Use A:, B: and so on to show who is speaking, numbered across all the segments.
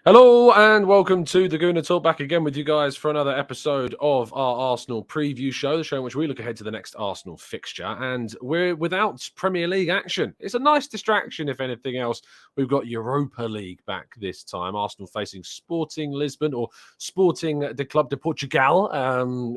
A: Hello and welcome to the Gooner Talk, back again with you guys for another episode of our Arsenal preview show, the show in which we look ahead to the next Arsenal fixture. And we're without Premier League action. It's a nice distraction, if anything else. We've got Europa League back this time. Arsenal facing Sporting Lisbon, or Sporting de Club de Portugal,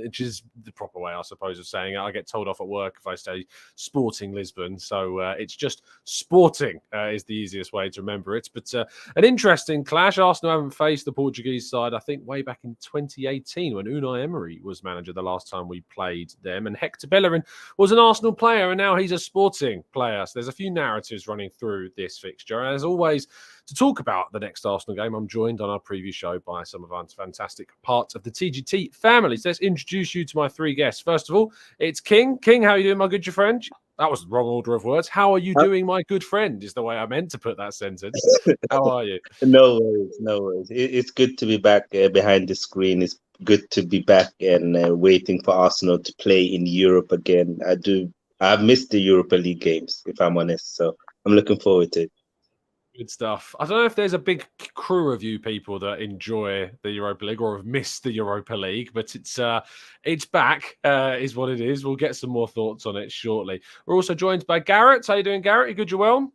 A: which is the proper way, I suppose, of saying it. I get told off at work if I say Sporting Lisbon. So it's just Sporting is the easiest way to remember it. But an interesting clash. Arsenal haven't faced the Portuguese side, I think, way back in 2018 when Unai Emery was manager the last time we played them. And Hector Bellerin was an Arsenal player, and now he's a Sporting player. So there's a few narratives running through this fixture. And as always, to talk about the next Arsenal game, I'm joined on our preview show by some of our fantastic parts of the TGT family. So let's introduce you to my three guests. First of all, it's King. King, how are you doing, my good friend? That was the wrong order of words. How are you doing, my good friend, is the way I meant to put that sentence. How are you?
B: No worries, no worries. It's good to be back behind the screen. It's good to be back and waiting for Arsenal to play in Europe again. I've missed the Europa League games, if I'm honest. So I'm looking forward to it.
A: Good stuff. I don't know if there's a big crew of you people that enjoy the Europa League or have missed the Europa League, but it's back, is what it is. We'll get some more thoughts on it shortly. We're also joined by Garrett. How you doing, Garrett? You good, you well?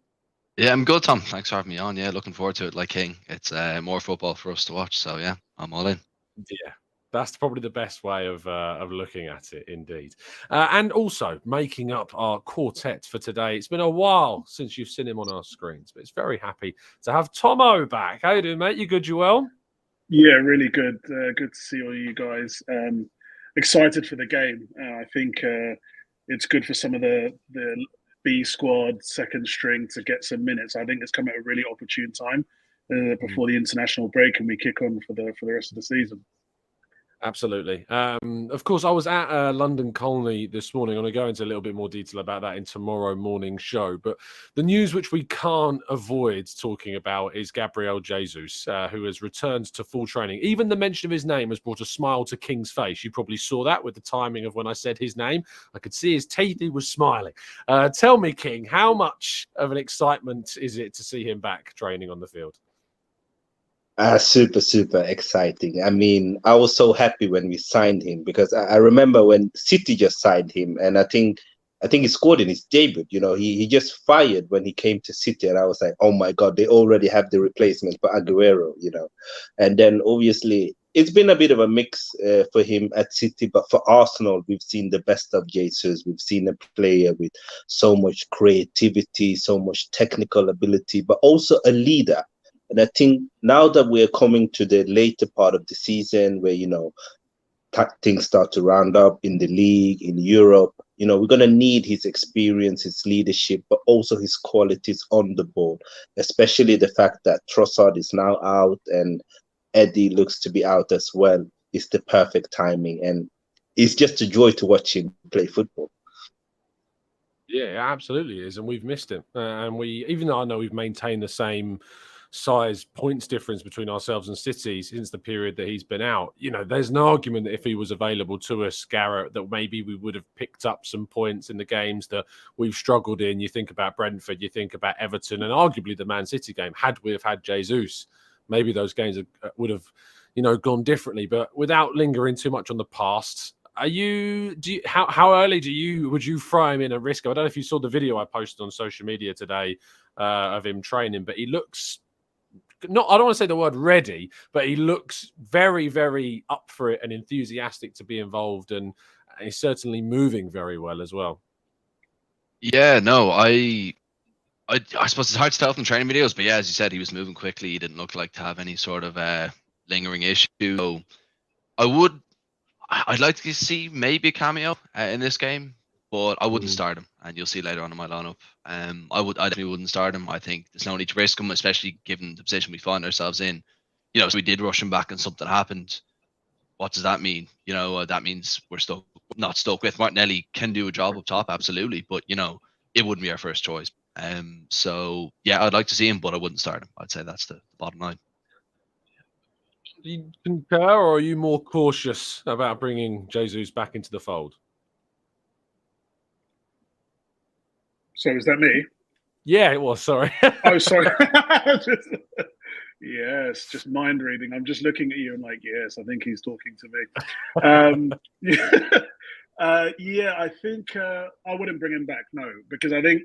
C: Yeah, I'm good, Tom. Thanks for having me on. Yeah, looking forward to it. Like King, it's more football for us to watch. So yeah, I'm all in.
A: Yeah, that's probably the best way of looking at it, indeed. And also making up our quartet for today. It's been a while since you've seen him on our screens, but it's very happy to have Tomo back. How you doing, mate? You good, you well?
D: Yeah, really good. Good to see all you guys. Excited for the game. I think it's good for some of the B squad second string to get some minutes. I think it's come at a really opportune time before the international break, and we kick on for the rest of the season.
A: Absolutely. Of course, I was at London Colney this morning. I'm going to go into a little bit more detail about that in tomorrow morning's show. But the news which we can't avoid talking about is Gabriel Jesus, who has returned to full training. Even the mention of his name has brought a smile to King's face. You probably saw that with the timing of when I said his name. I could see his teeth. He was smiling. Tell me, King, how much of an excitement is it to see him back training on the field?
B: Super, super exciting. I mean, I was so happy when we signed him because I remember when City just signed him, and I think he scored in his debut. You know, he just fired when he came to City, and I was like, oh my God, they already have the replacement for Aguero. You know, and then obviously it's been a bit of a mix for him at City, but for Arsenal, we've seen the best of Jesus. We've seen a player with so much creativity, so much technical ability, but also a leader. And I think now that we're coming to the later part of the season where, things start to round up in the league, in Europe, we're going to need his experience, his leadership, but also his qualities on the ball, especially the fact that Trossard is now out and Eddie looks to be out as well. It's the perfect timing. And it's just a joy to watch him play football.
A: Yeah, it absolutely is. And we've missed him. And even though I know we've maintained the same size points difference between ourselves and City since the period that he's been out, there's an argument that if he was available to us, Garrett, that maybe we would have picked up some points in the games that we've struggled in. You think about Brentford, you think about Everton, and arguably the Man City game. Had we have had Jesus, maybe those games would have, gone differently. But without lingering too much on the past, how early would you throw him in a risk? I don't know if you saw the video I posted on social media today of him training, but he looks I don't want to say the word ready, but he looks very, very up for it and enthusiastic to be involved, and he's certainly moving very well as well.
C: Yeah, no, I suppose it's hard to tell from training videos, but yeah, as you said, he was moving quickly. He didn't look like to have any sort of lingering issue. So I'd like to see maybe a cameo in this game, but I wouldn't start him, and you'll see later on in my lineup. I definitely wouldn't start him. I think there's no need to risk him, especially given the position we find ourselves in. So we did rush him back and something happened. What does that mean? That means we're not stuck with Martinelli. Can do a job up top, absolutely, but it wouldn't be our first choice. So yeah, I'd like to see him, but I wouldn't start him. I'd say that's the bottom line.
A: Do you concur, or are you more cautious about bringing Jesus back into the fold?
D: So is that me?
A: Yeah, it was. Sorry.
D: Oh, sorry. Yes, just mind reading. I'm just looking at you and like, yes, I think he's talking to me. Yeah, I think I wouldn't bring him back, no, because I think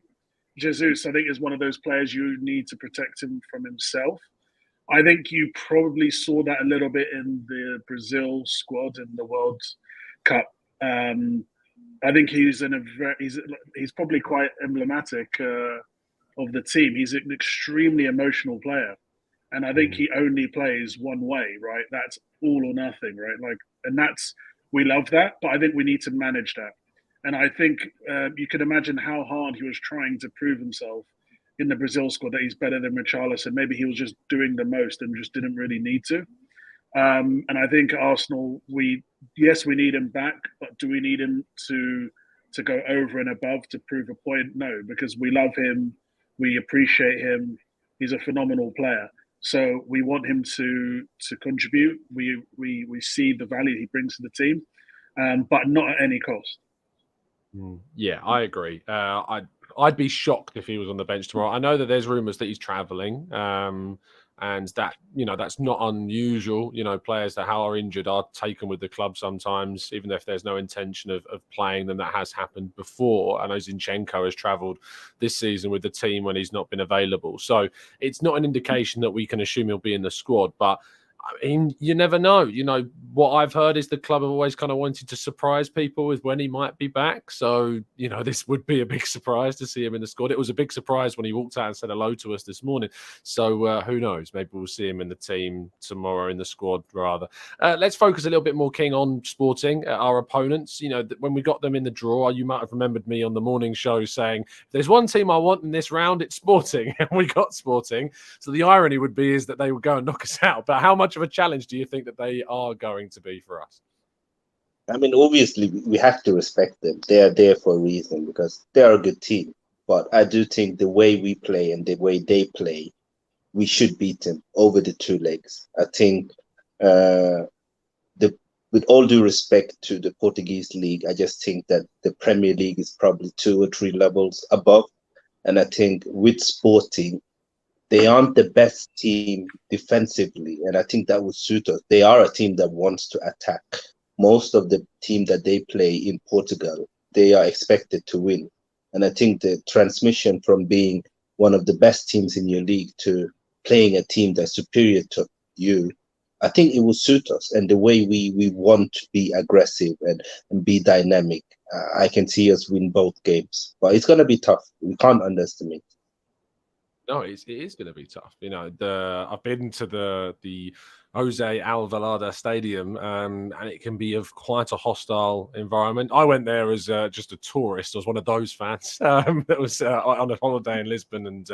D: Jesus, I think, is one of those players you need to protect him from himself. I think you probably saw that a little bit in the Brazil squad in the World Cup. I think he's probably quite emblematic of the team. He's an extremely emotional player, and I think he only plays one way. Right, that's all or nothing. Right, like, and that's we love that, but I think we need to manage that. And I think you can imagine how hard he was trying to prove himself in the Brazil squad that he's better than Richarlison. Maybe he was just doing the most and just didn't really need to. And I think Arsenal, we need him back, but do we need him to go over and above to prove a point? No, because we love him, we appreciate him. He's a phenomenal player, so we want him to contribute. We see the value he brings to the team, but not at any cost.
A: Yeah, I agree. I'd be shocked if he was on the bench tomorrow. I know that there's rumours that he's travelling, and that that's not unusual. Players that are injured are taken with the club sometimes, even if there's no intention of playing them. That has happened before. I know Zinchenko has travelled this season with the team when he's not been available, so it's not an indication that we can assume he'll be in the squad, but I mean, you never know. What I've heard is the club have always kind of wanted to surprise people with when he might be back. So, this would be a big surprise to see him in the squad. It was a big surprise when he walked out and said hello to us this morning. So who knows? Maybe we'll see him in the team tomorrow, in the squad rather. Let's focus a little bit more, King, on Sporting, our opponents. When we got them in the draw, you might have remembered me on the morning show saying, if there's one team I want in this round, it's Sporting. And we got Sporting. So the irony would be is that they would go and knock us out. But how much of a challenge do you think that they are going to be for us?
B: I mean, obviously, we have to respect them. They are there for a reason because they are a good team. But I do think the way we play and the way they play, we should beat them over the two legs. I think, with all due respect to the Portuguese league, I just think that the Premier League is probably 2 or 3 levels above. And I think with Sporting, they aren't the best team defensively, and I think that would suit us. They are a team that wants to attack. Most of the team that they play in Portugal, they are expected to win. And I think the transmission from being one of the best teams in your league to playing a team that's superior to you, I think it will suit us. And the way we want to be aggressive and be dynamic, I can see us win both games. But it's going to be tough. We can't underestimate.
A: No, it is going to be tough. I've been to the Jose Alvalade Stadium, and it can be of quite a hostile environment. I went there as just a tourist. I was one of those fans that was on a holiday in Lisbon and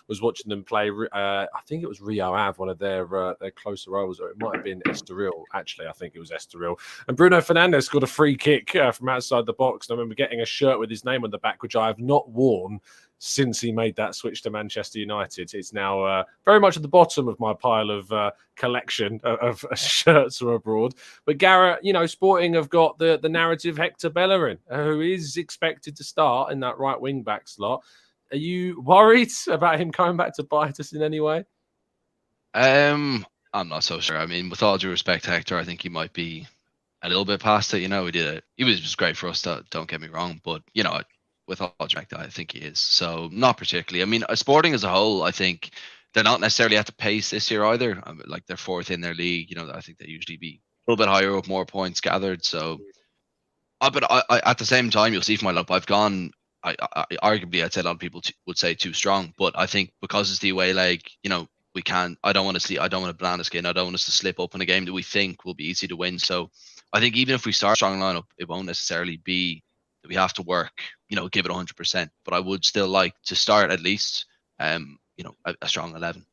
A: was watching them play. I think it was Rio Ave, one of their closer rivals, or it might have been Estoril. Actually, I think it was Estoril. And Bruno Fernandes scored a free kick from outside the box. And I remember getting a shirt with his name on the back, which I have not worn since he made that switch to Manchester United. It's now very much at the bottom of my pile of collection of shirts from abroad. But Garrett, Sporting have got the narrative Hector Bellerin, who is expected to start in that right wing back slot. Are you worried about him coming back to bite us in any way?
C: I'm not so sure. I mean, with all due respect to Hector, I think he might be a little bit past it. He was just great for us. Don't get me wrong, but with all due respect, I think he is. So not particularly. I mean, Sporting as a whole, I think they're not necessarily at the pace this year either. Like they're 4th in their league. I think they usually be a little bit higher up, more points gathered. So, but I at the same time, you'll see from my lineup, I've gone. Arguably, I'd say a lot of people would say too strong, but I think because it's the away leg, we can. I don't want to banana skin. I don't want us to slip up in a game that we think will be easy to win. So, I think even if we start a strong lineup, it won't necessarily be that we have to work, give it 100%. But I would still like to start at least, a strong 11.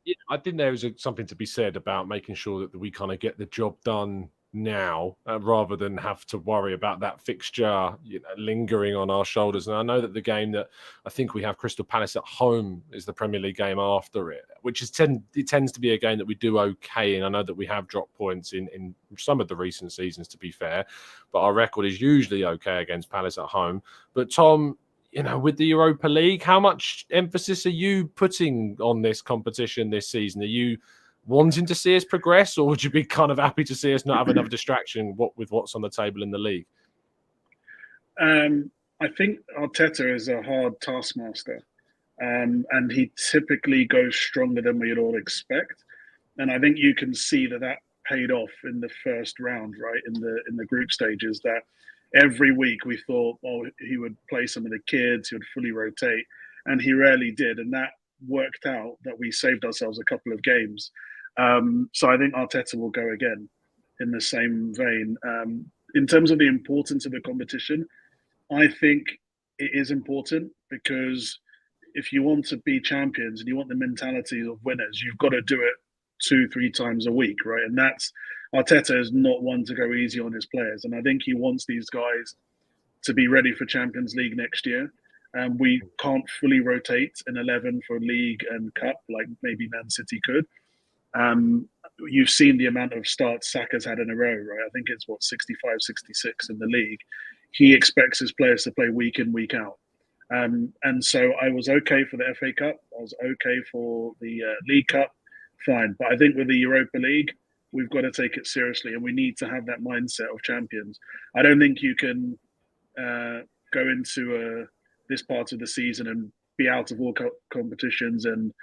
A: Yeah, I think there is something to be said about making sure that we kind of get the job done now rather than have to worry about that fixture lingering on our shoulders. And I know that the game that I think we have Crystal Palace at home is the Premier League game after it, which is it tends to be a game that we do okay. And I know that we have dropped points in some of the recent seasons, to be fair, but our record is usually okay against Palace at home. But Tom, with the Europa League, how much emphasis are you putting on this competition this season? Are you wanting to see us progress, or would you be kind of happy to see us not have another distraction with what's on the table in the league?
D: I think Arteta is a hard taskmaster, and he typically goes stronger than we'd all expect. And I think you can see that paid off in the first round, right? In the group stages, that every week we thought, oh, he would play some of the kids, he would fully rotate, and he rarely did. And that worked out, that we saved ourselves a couple of games. So I think Arteta will go again in the same vein. In terms of the importance of the competition, I think it is important, because if you want to be champions and you want the mentality of winners, you've got to do it 2-3 times a week, right? And Arteta is not one to go easy on his players, and I think he wants these guys to be ready for Champions League next year. We can't fully rotate an 11 for League and Cup like maybe Man City could. You've seen the amount of starts Saka's had in a row, right? I think it's 65, 66 in the league. He expects his players to play week in, week out. And so I was okay for the FA Cup. I was okay for the League Cup. Fine. But I think with the Europa League, we've got to take it seriously, and we need to have that mindset of champions. I don't think you can go into this part of the season and be out of all competitions and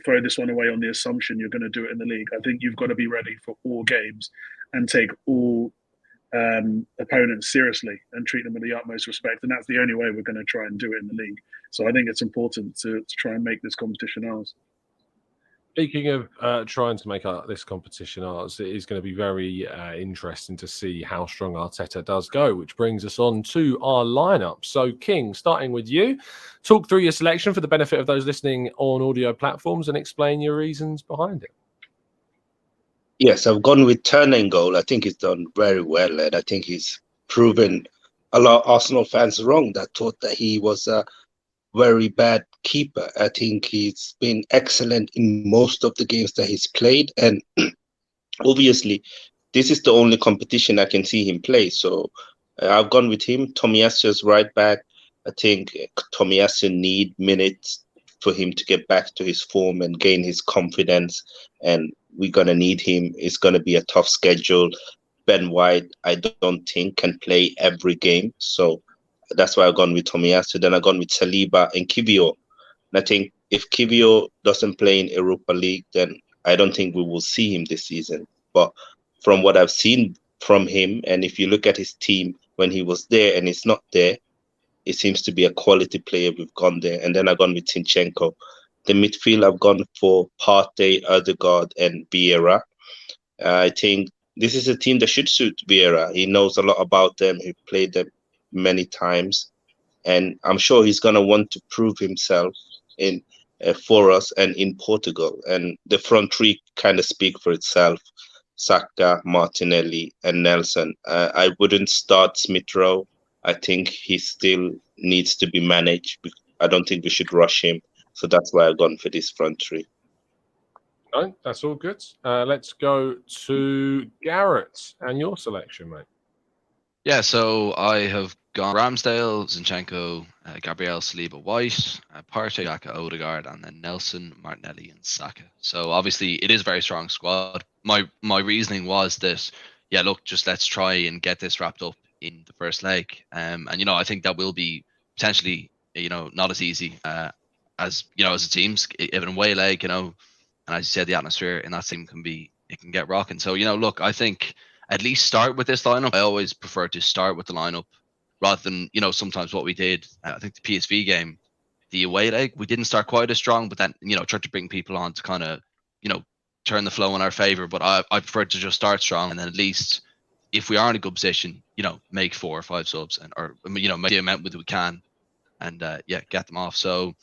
D: throw this one away on the assumption you're going to do it in the league. I think you've got to be ready for all games and take all opponents seriously and treat them with the utmost respect. And that's the only way we're going to try and do it in the league. So I think it's important to try and make this competition ours.
A: Speaking of trying to make this competition ours, it is going to be very interesting to see how strong Arteta does go, which brings us on to our lineup. So, King, starting with you, talk through your selection for the benefit of those listening on audio platforms and explain your reasons behind it.
B: Yes, I've gone with Turner in goal. I think he's done very well, and I think he's proven a lot of Arsenal fans wrong that thought that he was a very bad keeper. I think he's been excellent in most of the games that he's played, and obviously this is the only competition I can see him play. So I've gone with him. Tomiyasu's right back. I think Tomiyasu need minutes for him to get back to his form and gain his confidence, and we're going to need him. It's going to be a tough schedule. Ben White, I don't think, can play every game, so that's why I've gone with Tomiyasu. Then I've gone with Saliba and Kiwior. And I think if Kiwior doesn't play in Europa League, then I don't think we will see him this season. But from what I've seen from him, and if you look at his team when he was there and he's not there, it seems to be a quality player. We've gone there. And then I've gone with Zinchenko. The midfield, I've gone for Partey, Ødegaard, and Vieira. I think this is a team that should suit Vieira. He knows a lot about them. He played them many times, and I'm sure he's going to want to prove himself in for us and in Portugal. And the front three kind of speak for itself: Saka, Martinelli, and Nelson. I wouldn't start Smith Rowe. I think he still needs to be managed. I don't think we should rush him, so that's why I've gone for this front three.
A: No, that's all good. Let's go to Garrett and your selection, mate.
C: Yeah, so I have gone Ramsdale, Zinchenko, Gabriel, Saliba, White, Partey, Saka, Ødegaard, and then Nelson, Martinelli, and Saka. So obviously it is a very strong squad. My reasoning was that, yeah, look, just let's try and get this wrapped up in the first leg. And I think that will be potentially, not as easy as a team's even away leg, and as you said, the atmosphere in that team can get rocking. So look, I think at least start with this lineup. I always prefer to start with the lineup rather than, sometimes what we did. I think the PSV game, the away leg, we didn't start quite as strong, but then, tried to bring people on to kind of, turn the flow in our favor. But I prefer to just start strong, and then at least if we are in a good position, make 4 or 5 subs or make the amount that we can and, get them off. So,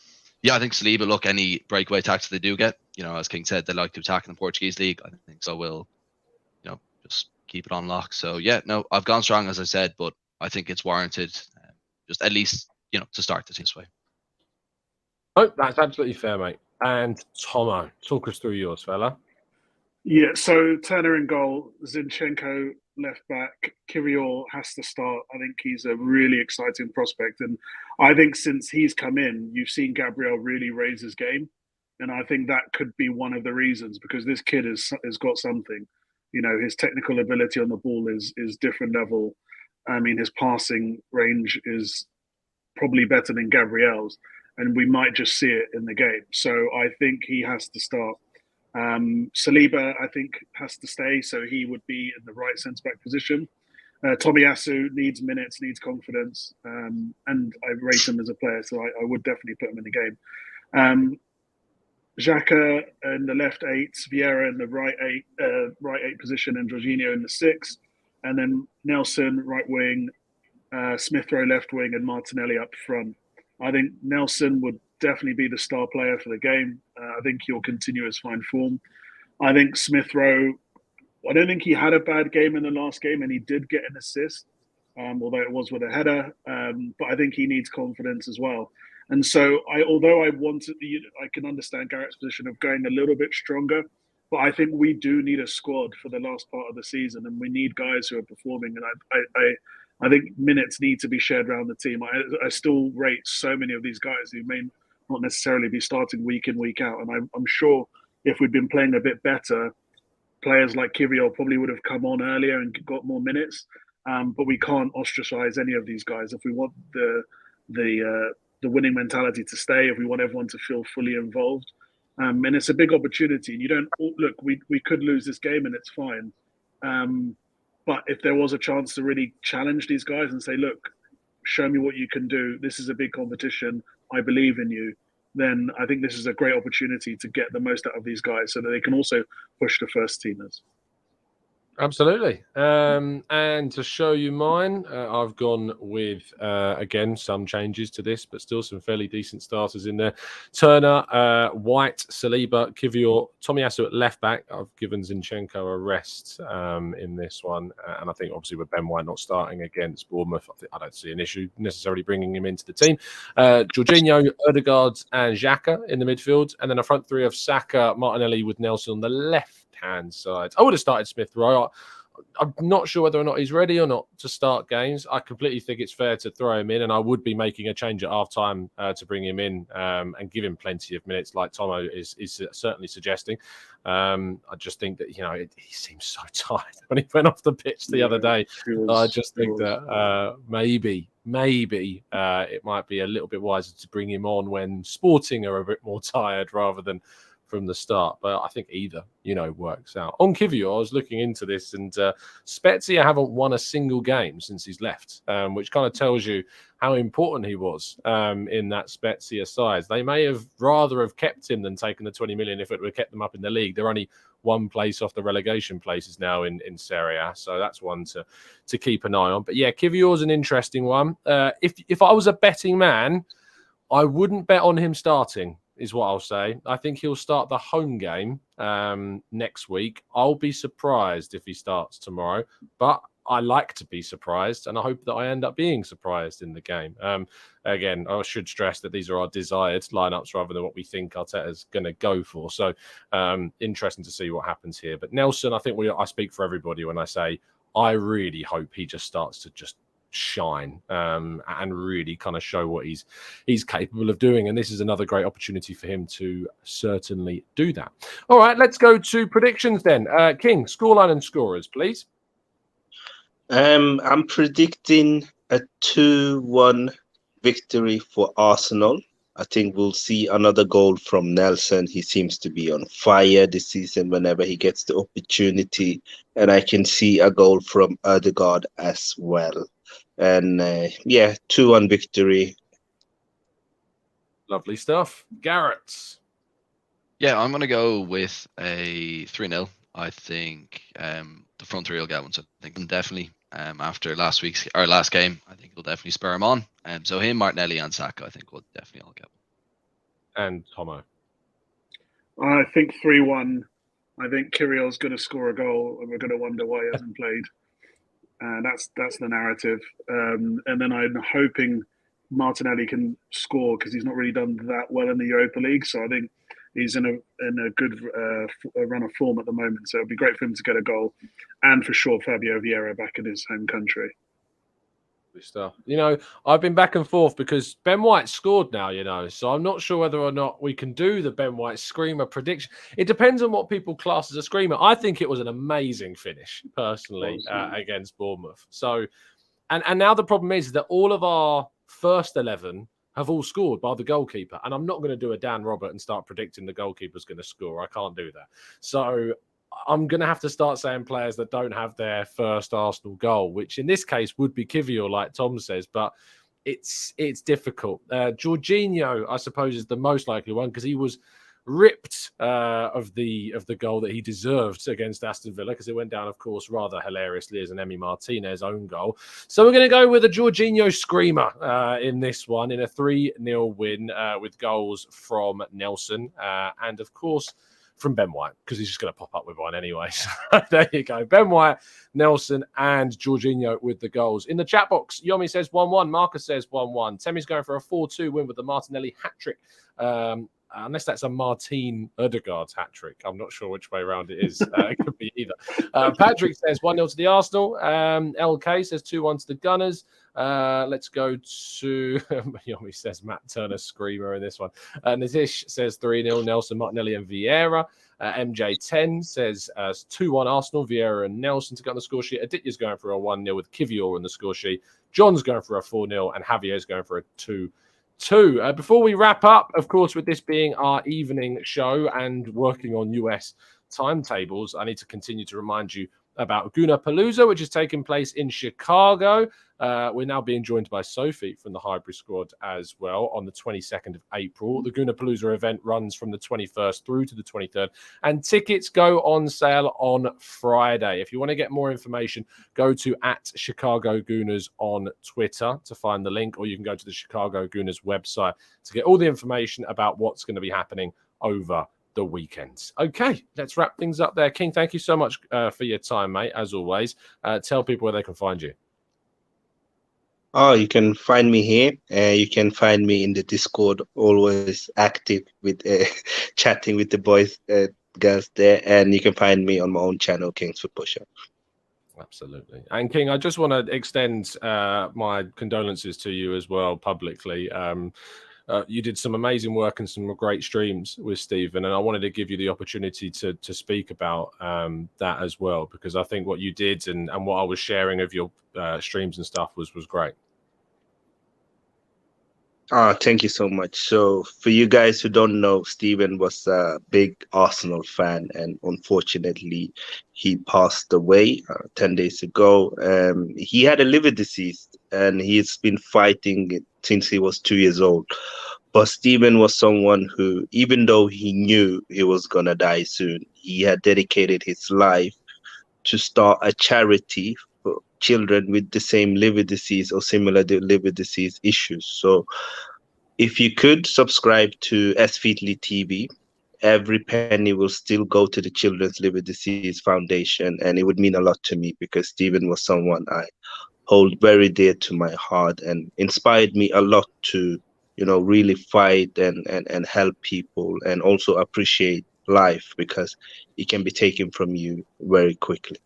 C: yeah, I think Saliba, look, any breakaway attacks they do get, as King said, they like to attack in the Portuguese league. I think so. We'll, just keep it on lock. So yeah, no, I've gone strong, as I said, but I think it's warranted, just at least, to start this way.
A: Oh, that's absolutely fair, mate. And Tomo, talk us through yours, fella.
D: Yeah, so Turner in goal, Zinchenko, left back. Kirill has to start. I think he's a really exciting prospect. And I think since he's come in, you've seen Gabriel really raise his game. And I think that could be one of the reasons, because this kid has got something. You know, his technical ability on the ball is different level. I mean, his passing range is probably better than Gabriel's, and we might just see it in the game. So I think he has to start. Saliba, I think, has to stay, so he would be in the right centre back position. Tomiyasu needs minutes, needs confidence, and I rate him as a player, so I would definitely put him in the game. Xhaka in the left eight, Vieira in the right eight position, and Jorginho in the six, and then Nelson right wing, Smith Rowe left wing, and Martinelli up front. I think Nelson would definitely be the star player for the game. I think he'll continue his fine form. I think Smith Rowe, I don't think he had a bad game in the last game, and he did get an assist, although it was with a header. But I think he needs confidence as well. And so, although I can understand Garrett's position of going a little bit stronger, but I think we do need a squad for the last part of the season, and we need guys who are performing. And I think minutes need to be shared around the team. I still rate so many of these guys who may not necessarily be starting week in, week out. And I'm sure if we'd been playing a bit better, players like Kirill probably would have come on earlier and got more minutes. But we can't ostracize any of these guys if we want the winning mentality to stay, if we want everyone to feel fully involved. And it's a big opportunity. And you don't look, we could lose this game and it's fine. But if there was a chance to really challenge these guys and say, look, show me what you can do. This is a big competition. I believe in you. Then I think this is a great opportunity to get the most out of these guys so that they can also push the first teamers.
A: Absolutely. And to show you mine, I've gone with, again, some changes to this, but still some fairly decent starters in there. Turner, White, Saliba, Kivior, Tomiyasu at left back. I've given Zinchenko a rest in this one. And I think obviously with Ben White not starting against Bournemouth, I don't see an issue necessarily bringing him into the team. Jorginho, Odegaard and Xhaka in the midfield. And then a front three of Saka, Martinelli with Nelson on the left-hand side. I would have started Smith Rowe. I'm not sure whether or not he's ready or not to start games. I completely think it's fair to throw him in, and I would be making a change at half-time to bring him in and give him plenty of minutes, like Tomo is certainly suggesting. I just think that, he seems so tired when he went off the pitch the other day. I just think that maybe it might be a little bit wiser to bring him on when Sporting are a bit more tired rather than from the start, but I think either, works out. On Kivior, I was looking into this, and Spezia haven't won a single game since he's left, which kind of tells you how important he was in that Spezia side. They may have rather have kept him than taken the 20 million if it would have kept them up in the league. They're only one place off the relegation places now in Serie A, so that's one to keep an eye on. But yeah, Kivior's an interesting one. If I was a betting man, I wouldn't bet on him starting, is what I'll say. I think he'll start the home game next week. I'll be surprised if he starts tomorrow, but I like to be surprised, and I hope that I end up being surprised in the game. Again, I should stress that these are our desired lineups rather than what we think Arteta's going to go for. So interesting to see what happens here. But Nelson, I think I speak for everybody when I say I really hope he just starts to just shine and really kind of show what he's capable of doing, and this is another great opportunity for him to certainly do that. All right, let's go to predictions then. King, scoreline and scorers, please.
B: I'm predicting a 2-1 victory for Arsenal. I think we'll see another goal from Nelson. He seems to be on fire this season whenever he gets the opportunity, and I can see a goal from Odegaard as well. And 2-1 victory.
A: Lovely stuff. Garrett.
C: Yeah, I'm going to go with a 3-0. I think the front three will get one. So I think definitely after last game, I think it'll definitely spur him on. So him, Martinelli and Saka, I think will definitely all get one.
A: And Tomo.
D: I think 3-1. I think Kirill's going to score a goal, and we're going to wonder why he hasn't played. That's the narrative. And then I'm hoping Martinelli can score because he's not really done that well in the Europa League. So I think he's in a good run of form at the moment. So it'd be great for him to get a goal, and for sure Fabio Vieira back in his home country.
A: Stuff. I've been back and forth because Ben White scored now, so I'm not sure whether or not we can do the Ben White screamer prediction. It depends on what people class as a screamer. I think it was an amazing finish, personally, against Bournemouth. So, and now the problem is that all of our first 11 have all scored by the goalkeeper, and I'm not going to do a Dan Robert and start predicting the goalkeeper's going to score. I can't do that. So I'm going to have to start saying players that don't have their first Arsenal goal, which in this case would be Kivior, like Tom says, but it's difficult. Jorginho, I suppose, is the most likely one because he was ripped of the goal that he deserved against Aston Villa because it went down, of course, rather hilariously as an Emi Martinez own goal. So we're going to go with a Jorginho screamer in this one, in a 3-0 win with goals from Nelson and, of course, from Ben White, because he's just going to pop up with one anyway. So there you go. Ben White, Nelson, and Jorginho with the goals. In the chat box, Yomi says 1-1. Marcus says 1-1. Temi's going for a 4-2 win with the Martinelli hat-trick. Unless that's a Martin Ødegaard's hat-trick. I'm not sure which way around it is. It could be either. Patrick says 1-0 to the Arsenal. LK says 2-1 to the Gunners. Let's go to Yomi says Matt Turner screamer in this one. Nitish says 3-0 Nelson, Martinelli and Vieira. MJ10 says 2-1 Arsenal, Vieira and Nelson to get on the score sheet. Aditya's going for a 1-0 with Kivior on the score sheet. John's going for a 4-0 and Javier's going for a 2-2. Before we wrap up, of course, with this being our evening show and working on US timetables, I need to continue to remind you about Gooner Palooza, which is taking place in Chicago. We're now being joined by Sophie from the Hybrid Squad as well on the 22nd of April. The Gooner Palooza event runs from the 21st through to the 23rd, and tickets go on sale on Friday. If you want to get more information, go to @ChicagoGooners on Twitter to find the link, or you can go to the Chicago Gooners website to get all the information about what's going to be happening over the weekends. Okay, let's wrap things up there. King, thank you so much for your time, mate, as always. Tell people where they can find you.
B: Oh, you can find me here. You can find me in the Discord, always active with chatting with the boys, girls there. And you can find me on my own channel, King's Football Show.
A: Absolutely. And King, I just want to extend my condolences to you as well publicly. You did some amazing work and some great streams with Stephen, and I wanted to give you the opportunity to speak about that as well, because I think what you did and what I was sharing of your streams and stuff was great.
B: Thank you so much. So for you guys who don't know, Stephen was a big Arsenal fan, and unfortunately he passed away 10 days ago. He had a liver disease and he's been fighting it since he was 2 years old. But Stephen was someone who, even though he knew he was going to die soon, he had dedicated his life to start a charity for children with the same liver disease or similar liver disease issues. So if you could subscribe to Feedly TV, every penny will still go to the Children's Liver Disease Foundation, and it would mean a lot to me because Stephen was someone I hold very dear to my heart and inspired me a lot to, really fight and help people and also appreciate life, because it can be taken from you very quickly.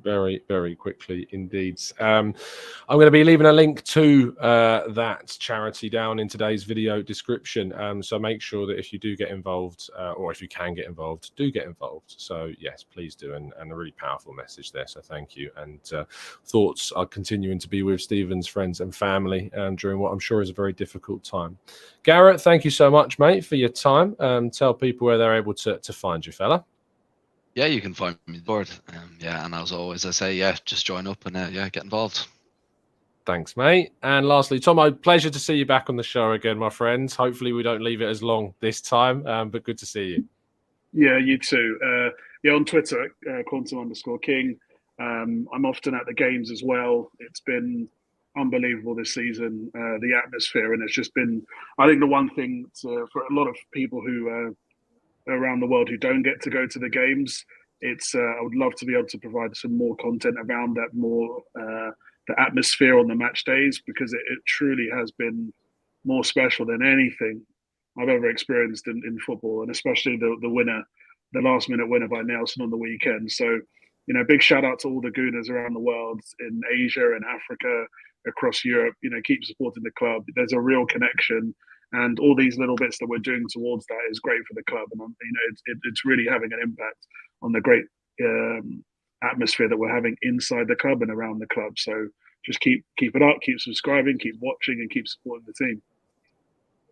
A: Very, very quickly indeed. I'm going to be leaving a link to that charity down in today's video description. So make sure that if you do get involved, or if you can get involved, do get involved. So yes, please do. And a really powerful message there. So thank you. And thoughts are continuing to be with Stephen's friends and family during what I'm sure is a very difficult time. Garrett, thank you so much, mate, for your time. Tell people where they're able to find you, fella.
C: Yeah, you can find me on board. And as always, I say, just join up and get involved.
A: Thanks, mate. And lastly, Tom, pleasure to see you back on the show again, my friends. Hopefully we don't leave it as long this time, but good to see you.
D: Yeah, you too. On Twitter, Quantum_King. I'm often at the games as well. It's been unbelievable this season, the atmosphere, and it's just been, I think the one thing for a lot of people who around the world who don't get to go to the games, it's I would love to be able to provide some more content around that, more the atmosphere on the match days, because it truly has been more special than anything I've ever experienced in football, and especially the winner, the last minute winner by Nelson on the weekend. So, big shout out to all the Gooners around the world, in Asia and Africa, across Europe. Keep supporting the club. There's a real connection, and all these little bits that we're doing towards that is great for the club, and it's really having an impact on the great atmosphere that we're having inside the club and around the club. So just keep it up, keep subscribing, keep watching, and keep supporting the team.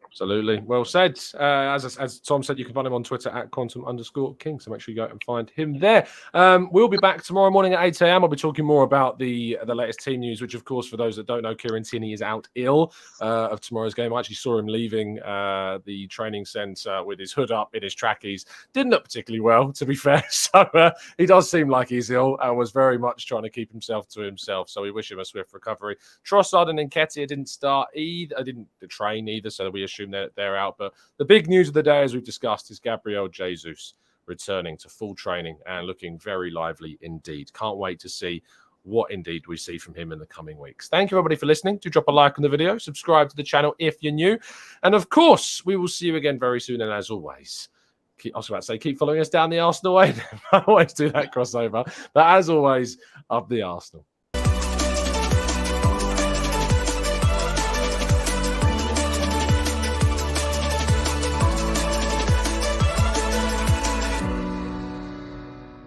A: Absolutely. Well said. As Tom said, you can find him on Twitter at @quantum_king. So make sure you go and find him there. We'll be back tomorrow morning at 8 a.m. I'll be talking more about the latest team news, which, of course, for those that don't know, Kieran Tierney is out ill of tomorrow's game. I actually saw him leaving the training centre with his hood up in his trackies. Didn't look particularly well, to be fair. So he does seem like he's ill and was very much trying to keep himself to himself. So we wish him a swift recovery. Trossard and Nketiah didn't start either. Didn't train either, so we assume they're out. But the big news of the day, as we've discussed, is Gabriel Jesus returning to full training and looking very lively indeed. Can't wait to see what indeed we see from him in the coming weeks. Thank you, everybody, for listening. Do drop a like on the video, subscribe to the channel if you're new, and of course, we will see you again very soon. And as always, I was about to say, keep following us down the Arsenal way. I always do that crossover, but as always, up the Arsenal.